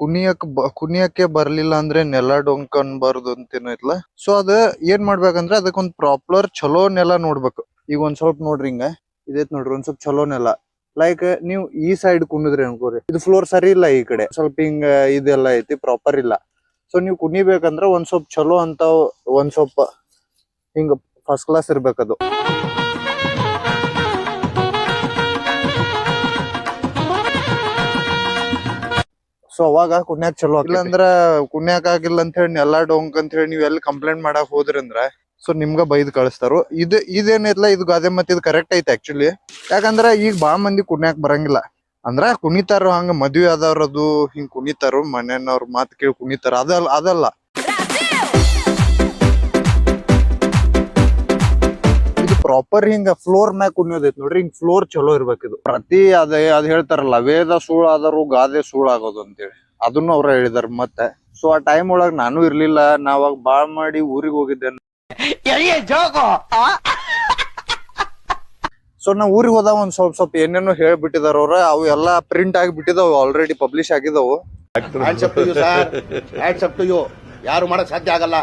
ಕುಣಿಯಕ್ಕೆ ಬರ್ಲಿಲ್ಲ ಅಂದ್ರೆ ನೆಲ ಡೊಂಕ್ ಅನ್ಬಾರ್ದು ಅಂತೇನೋ ಐತ್ಲ. ಸೊ ಅದ ಏನ್ ಮಾಡ್ಬೇಕಂದ್ರ ಅದಕ್ಕೊಂದ್ ಪ್ರಾಪರ್ ಚಲೋ ನೆಲ ನೋಡ್ಬೇಕು. ಈಗ ಒಂದ್ ಸ್ವಲ್ಪ ನೋಡ್ರಿ ಹಿಂಗ ಇದೈತ್ ನೋಡ್ರಿ ಒಂದ್ ಸ್ವಲ್ಪ ಚಲೋ ನೆಲ. ಲೈಕ್ ನೀವು ಈ ಸೈಡ್ ಕುಣಿದ್ರಿ ಅನ್ಕೋರಿ, ಇದು ಫ್ಲೋರ್ ಸರಿ ಇಲ್ಲ, ಈ ಕಡೆ ಸ್ವಲ್ಪ ಹಿಂಗ ಇದೆಲ್ಲ ಐತಿ, ಪ್ರಾಪರ್ ಇಲ್ಲ. ಸೊ ನೀವು ಕುಣಿಬೇಕಂದ್ರ ಒಂದ್ ಸ್ವಲ್ಪ ಚಲೋ ಅಂತ ಒಂದ್ ಸ್ವಲ್ಪ ಹಿಂಗ ಫಸ್ಟ್ ಕ್ಲಾಸ್ ಇರ್ಬೇಕದು. ಸೊ ಅವಾಗ ಕುಣ್ಯಾಕ್ ಚಲೋ. ಇಲ್ಲಾಂದ್ರ ಕುಣ್ಯಾಕ್ ಆಗಿಲ್ಲ ಅಂತ ಹೇಳಿ ಎಲ್ಲಾ ಡೊಂಕ್ ಅಂತ ಹೇಳಿ ನೀವ್ ಎಲ್ಲಿ ಕಂಪ್ಲೇಂಟ್ ಮಾಡಕ್ ಹೋದ್ರಿ ಅಂದ್ರ ಸೊ ನಿಮ್ಗ ಬೈದ್ ಕಳಿಸ್ತಾರು. ಇದೇನಿಲ್ಲ, ಇದು ಗಾದೆ ಮತ್ ಇದು ಕರೆಕ್ಟ್ ಐತಿ ಆಕ್ಚುಲಿ. ಯಾಕಂದ್ರ ಈಗ ಬಾಳ ಮಂದಿ ಕುಣ್ಯಾಕ್ ಬರಂಗಿಲ್ಲ. ಅಂದ್ರ ಕುಣಿತಾರ, ಹಂಗ ಮದ್ವಿ ಆದವ್ರದು ಹಿಂಗ್ ಕುಣಿತಾರು, ಮನೆಯವ್ರ ಮಾತ್ ಕೇಳಿ ಕುಣಿತಾರ, ಅದಲ್ಲ. ಇದು ಪ್ರಾಪರ್ ಹಿಂಗ ಫ್ಲೋರ್ ಮ್ಯಾಗ ಕುಣಿಯೋದೈತಿ ನೋಡ್ರಿ, ಹಿಂಗ್ ಫ್ಲೋರ್ ಚಲೋ ಇರ್ಬೇಕು. ಇದು ಪ್ರತಿ ಅದ್ ಹೇಳ್ತಾರಲ್ಲ, ವೇದ ಸುಳ್ಳಾದರೂ ಗಾದೆ ಸುಳ್ಳಾಗೋದು ಅಂತೇಳಿ, ಅದನ್ನು ಅವ್ರ ಹೇಳಿದಾರ ಮತ್ತೆ. ಸೊ ಆ ಟೈಮ್ ಒಳಗ್ ನಾನು ಇರ್ಲಿಲ್ಲ, ನಾವಾಗ ಬಾಳ್ ಮಾಡಿ ಊರಿಗೆ ಹೋಗಿದ್ದೆ. ಸೊ ನಾ ಊರಿಗೆ ಹೋದಾಗ ಒಂದ್ ಸ್ವಲ್ಪ ಏನೇನೋ ಹೇಳ್ಬಿಟ್ಟಿದಾರ ಅವ್ರ, ಅವು ಎಲ್ಲಾ ಪ್ರಿಂಟ್ ಆಗಿ ಬಿಟ್ಟಿದಾವ್, ಆಲ್ರೆಡಿ ಪಬ್ಲಿಷ್ ಆಗಿದಾವು. ಯಾರು ಮಾಡಕ್ ಸಾಧ್ಯ ಆಗಲ್ಲ.